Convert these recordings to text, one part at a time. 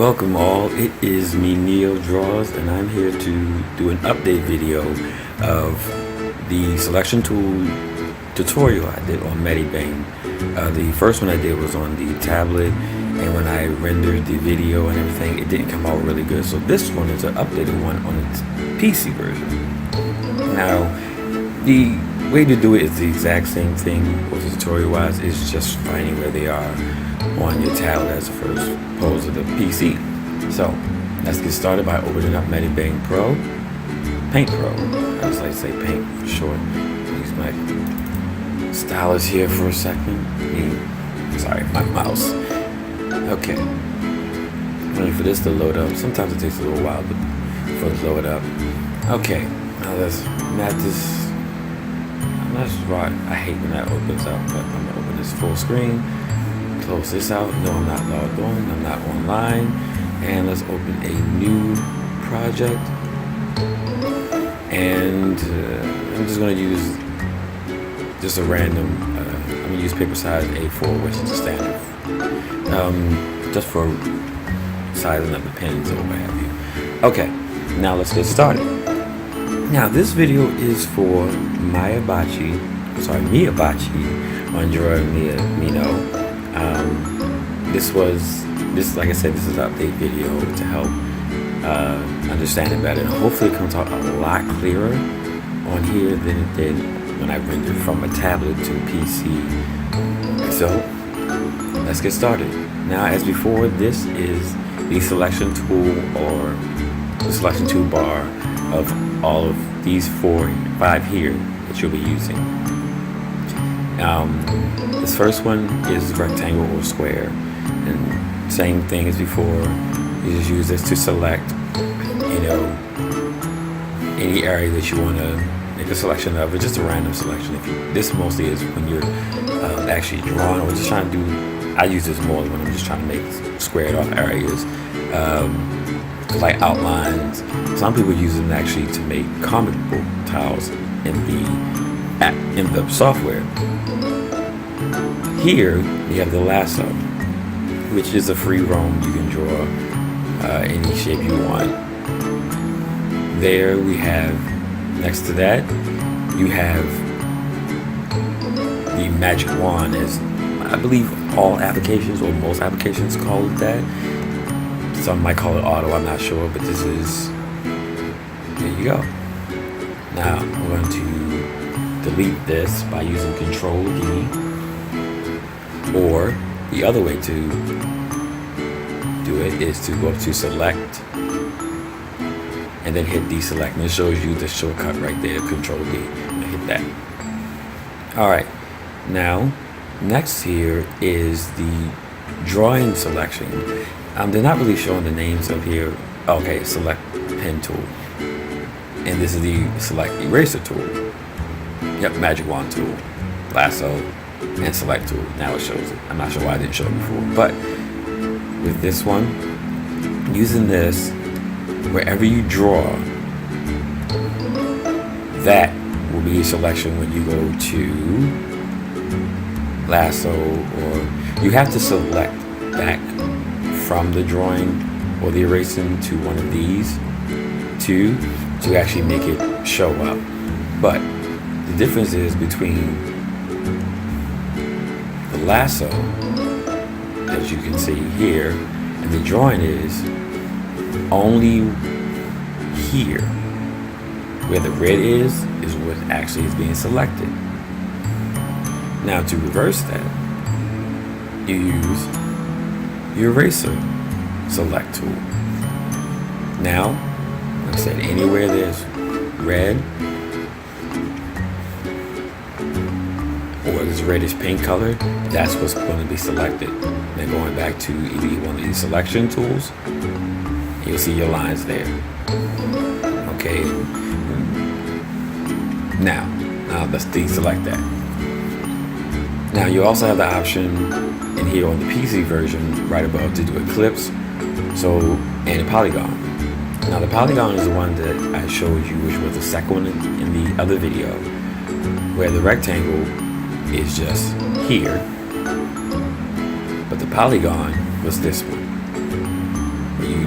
Welcome all, it is me Neo Draws and I'm here to do an update video of the selection tool tutorial I did on Medibang. The first one I did was on the tablet, and when I rendered the video and everything, it didn't come out really good. So this one is an updated one on its PC version. Now, the way to do it is the exact same thing, or tutorial wise, is just finding where they are on your tablet as opposed to the PC. So let's get started by opening up Medibang Pro, Paint Pro. I just like to say Paint for short. Use my stylus here for a second. Sorry, my mouse. Okay. Waiting for this to load up. Sometimes it takes a little while, but for it to load up. Okay. Now let's map this. I'm not sure. I hate when that opens up, but I'm gonna open this full screen. Close this out. No, I'm not logged on. I'm not online. And let's open a new project. And I'm just going to use just a random. I'm going to use paper size A4, which is the standard, just for sizing up the pens or what have you. Okay, now let's get started. Now this video is for Miyabachi on Mino. This like I said, this is an update video to help understand it better, and hopefully it comes out a lot clearer on here than it did when I rendered from a tablet to a PC. So let's get started. Now, as before, this is the selection tool, or the selection toolbar of all of these 5 here that you'll be using. This first one is rectangle or square, and same thing as before. You just use this to select, any area that you want to make a selection of. It's just a random selection. This mostly is when you're actually drawing or just trying to do. I use this more when I'm just trying to make squared off areas, like outlines. Some people use them actually to make comic book tiles in the software. Here we have the lasso, which is a free roam. You can draw any shape you want. There we have, next to that, you have the magic wand, as I believe all applications or most applications call it that. Some might call it auto, I'm not sure, but this is, there you go. Now I'm going to delete this by using Control D, or the other way to do it is to go to select and then hit deselect, and it shows you the shortcut right there, Control D, and hit that. Alright, now next here is the drawing selection. They're not really showing the names of here. Okay, select pen tool, and this is the select eraser tool. Yep, magic wand tool, lasso, and select tool. Now it shows it. I'm not sure why I didn't show it before, but with this one, using this, wherever you draw, that will be a selection when you go to lasso, or you have to select back from the drawing or the erasing to one of these to actually make it show up. But the difference is between the lasso, as you can see here, and the drawing is only here where the red is what actually is being selected. Now to reverse that, you use your eraser select tool. Now, like I said, anywhere there's red or this reddish pink color, that's what's going to be selected. Then going back to either one of these selection tools, you'll see your lines there. Okay. Now let's deselect that. Now you also have the option in here on the PC version right above to do ellipse, and a polygon. Now the polygon is the one that I showed you, which was the second one in the other video, where the rectangle is just here, but the polygon was this one. where you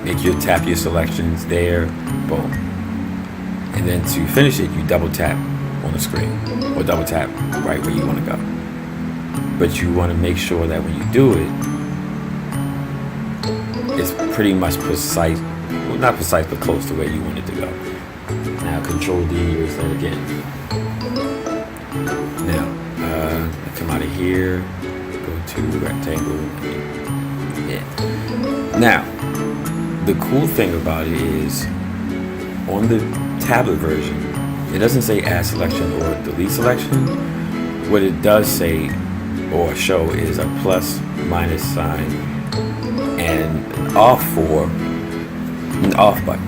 make your tap your selections there, boom. And then to finish it, you double tap on the screen, or double tap right where you want to go. But you want to make sure that when you do it, it's pretty much precise, well, not precise, but close to where you want it to go. Now Control D, erase that again. Now, come out of here, go to rectangle. Yeah. Now, the cool thing about it is, on the tablet version, it doesn't say add selection or delete selection. What it does say or show is a plus, minus sign, and an off button.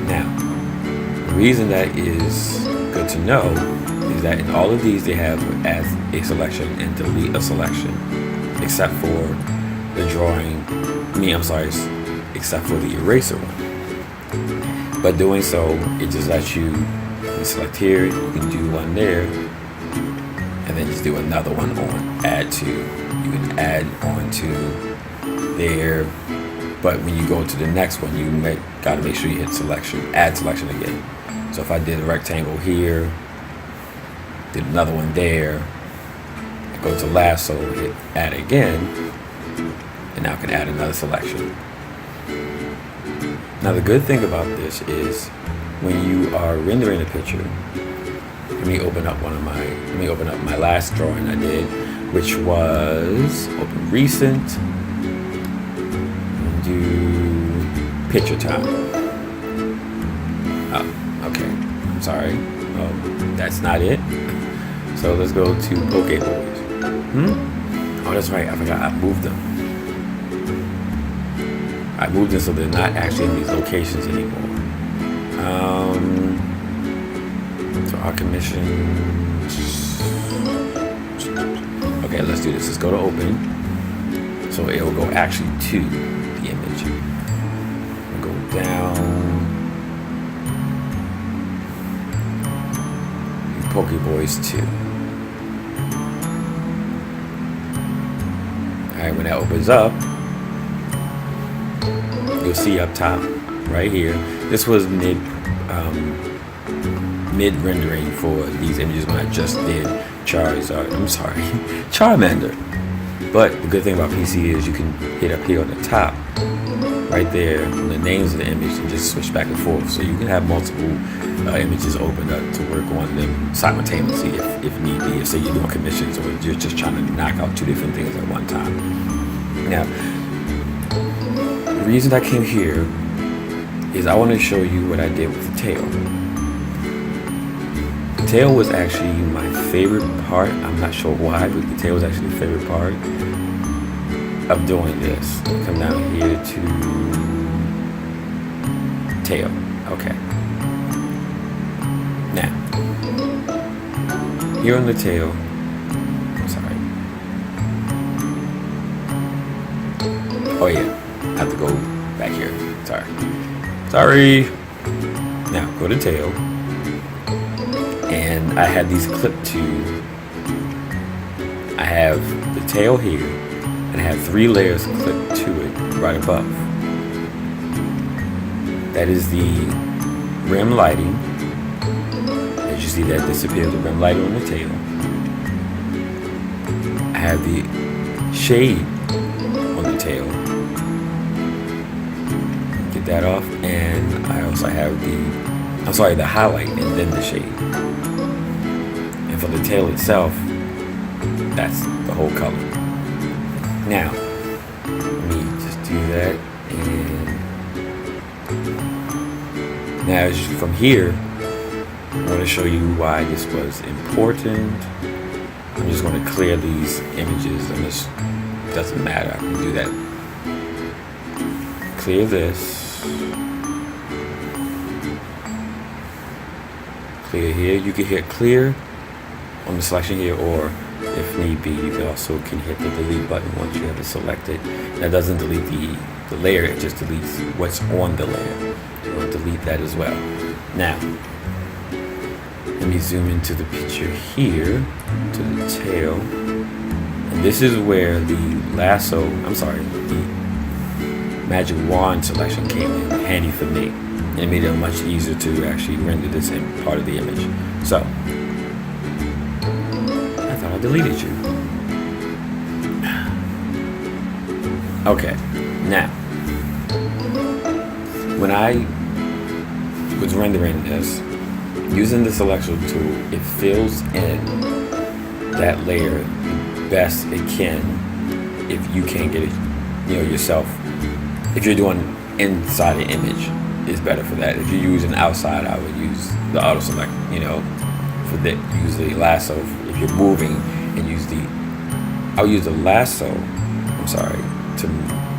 Now, the reason that is good to know is that in all of these they have add a selection and delete a selection, except for the drawing, except for the eraser one. But doing so, it just lets you select here, you can do one there, and then just do another one on add to. You can add on to there, but when you go to the next one, you gotta make sure you hit selection, add selection again. So if I did a rectangle here, did another one there, I go to lasso, hit add again, and now I can add another selection. Now the good thing about this is when you are rendering a picture, let me open up my last drawing I did, which was open recent, and do picture time. Oh, okay, I'm sorry. That's not it. So let's go to Poke Boys. Oh, that's right, I forgot I moved them. I moved them so they're not actually in these locations anymore. So our commissions. Okay, let's do this. Let's go to open. So it will go actually to the image. We'll go down. Poke Boys 2. Alright, when that opens up, you'll see up top, right here. This was mid rendering for these images when I just did Charmander. But the good thing about PC is you can hit up here on the top, right there, on the names of the image, and just switch back and forth. So you can have multiple images opened up to work on them simultaneously if need be. If say you're doing commissions or you're just trying to knock out two different things at one time. Now, the reason I came here is I want to show you what I did with the tail. The tail was actually my favorite part. I'm not sure why, but the tail was actually the favorite part of doing this. Come down here to tail. Okay. Now, here on the tail, sorry. Oh yeah, I have to go back here. Sorry. Now go to tail, and I had these clipped to. I have the tail here, and I have 3 layers clipped to it right above. That is the rim lighting. As you see that disappear, the rim lighting on the tail. I have the shade on the tail. Get that off, and I also have the highlight and then the shade. And for the tail itself, that's the whole color. Now, let me just do that, and now from here, I want to show you why this was important. I'm just going to clear these images, and this doesn't matter. I can do that. Clear this. Clear here. You can hit clear on the selection here, or if need be, you also can hit the delete button once you have it selected. That doesn't delete the layer, it just deletes what's on the layer. We'll delete that as well. Now, let me zoom into the picture here, to the tail. And this is where the the magic wand selection came in handy for me. And it made it much easier to actually render this in part of the image. So, I thought I deleted you. Okay, now, when I was rendering this, using the selection tool, it fills in that layer the best it can if you can't get it, yourself. If you're doing inside an image, it's better for that. If you're using outside, I would use the auto select, for that. Use the lasso if you're moving, and I'll use the lasso,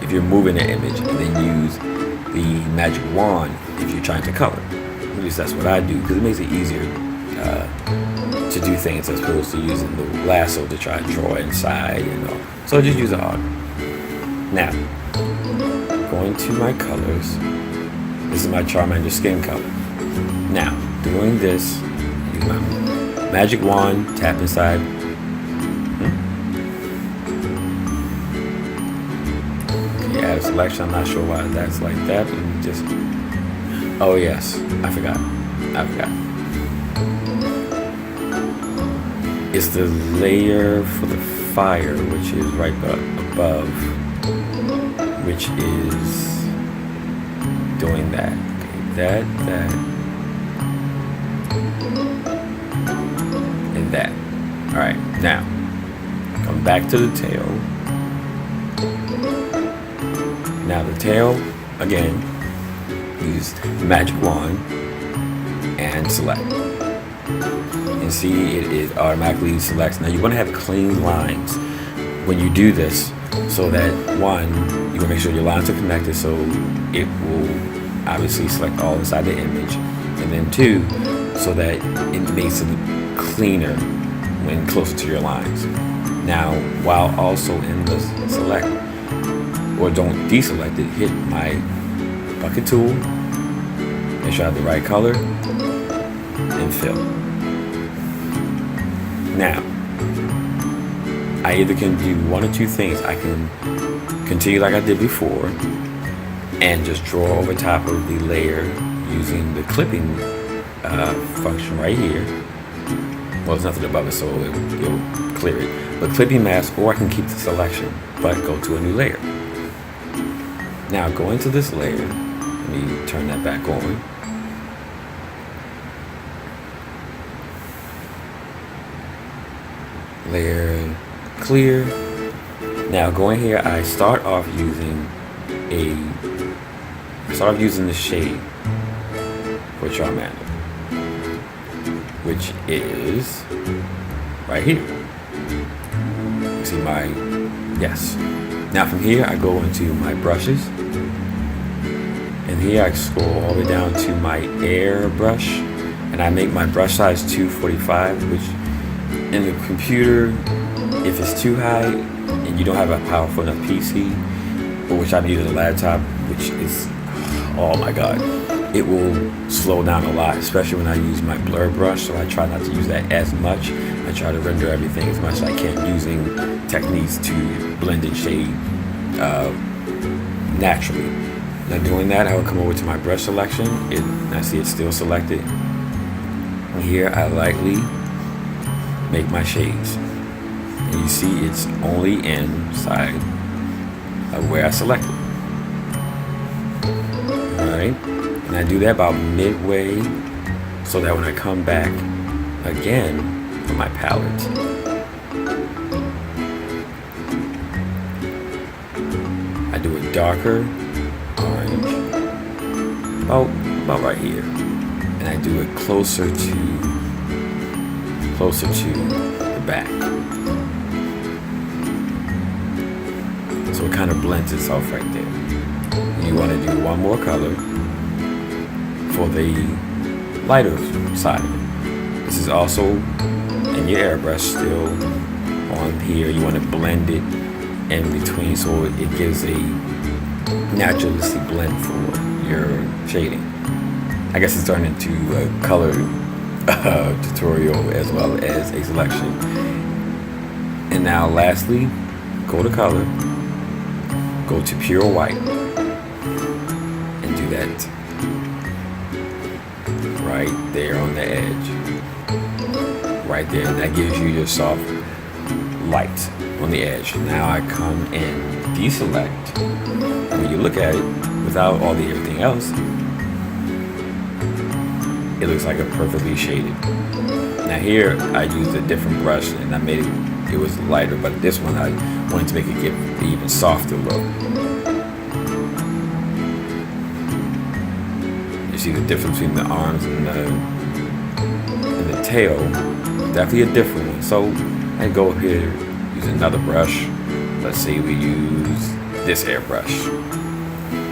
if you're moving an image, and then use the magic wand if you're trying to color. At least that's what I do, because it makes it easier to do things as opposed to using the lasso to try and draw inside, So just use the auto. Now, going to my colors. This is my Charmander skin color. Now, doing this, use my magic wand, tap inside. Okay, add a selection. I'm not sure why that's like that. Oh yes, I forgot. It's the layer for the fire, which is right above, which is doing that. Okay, that, and that. Alright, now, come back to the tail. Now the tail, again, use the magic wand and select. And see, it automatically selects. Now you want to have clean lines when you do this, so that one, you want to make sure your lines are connected, so it will obviously select all inside the image, and then two, so that it makes it cleaner when closer to your lines. Now, while also in the select, or don't deselect it, hit my bucket tool, make sure I have the right color, and fill. Now, I either can do one or two things. I can continue like I did before and just draw over top of the layer using the clipping function right here. Well, there's nothing above it, so it'll clear it. But clipping mask, or I can keep the selection, but go to a new layer. Now go into this layer. Let me turn that back on. Layer clear. Now go in here. I start off using the shade for Charmander, which is right here. You see my, yes. Now from here I go into my brushes, and here I scroll all the way down to my air brush, and I make my brush size 245, which in the computer, if it's too high and you don't have a powerful enough PC, or which I'm using a laptop, which is, oh my god, it will slow down a lot, especially when I use my blur brush. So I try not to use that as much. I try to render everything as much as I can using techniques to blend and shade naturally. Now doing that, I will come over to my brush selection. I see it's still selected. And here I lightly make my shades, and you see it's only inside of where I selected. Alright, and I do that about midway, so that when I come back again for my palette, I do a darker orange about right here, and I do it closer to the back, so it kind of blends itself right there. You want to do one more color for the lighter side of it. This is also in your airbrush, still on here. You want to blend it in between, so it gives a naturalistic blend for your shading. I guess it's turned into a color tutorial as well as a selection. And now lastly, go to color, go to pure white, and do that right there on the edge. Right there, and that gives you your soft light on the edge. Now I come and deselect. When you look at it, without all the everything else, it looks like a perfectly shaded. Now here I used a different brush and I made it was lighter, but this one I wanted to make it get an even softer look. You see the difference between the arms and the tail. Definitely a different one. So I go up here, use another brush. Let's say we use this airbrush.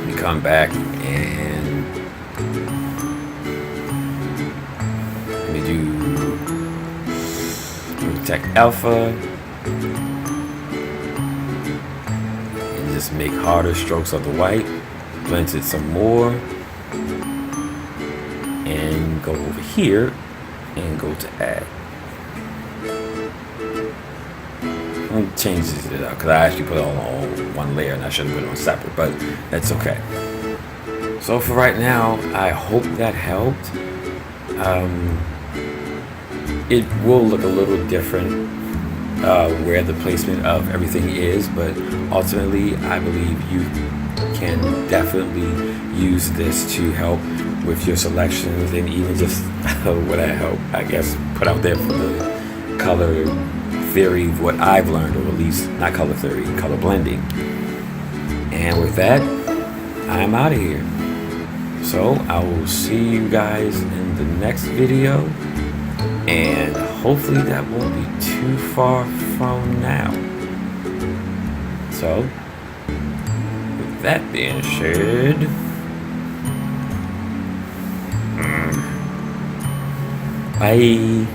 We come back and we do Tech Alpha and just make harder strokes of the white, blend it some more, and go over here and go to add. I'm changes it up because I actually put it all on one layer and I should have put it on separate, but that's okay. So for right now, I hope that helped. It will look a little different where the placement of everything is, but ultimately I believe you can definitely use this to help with your selections and even just what I help, I guess, put out there for the color theory, what I've learned, or at least not color theory, color blending. And with that, I'm out of here. So I will see you guys in the next video, and hopefully that won't be too far from now. So with that being said, bye.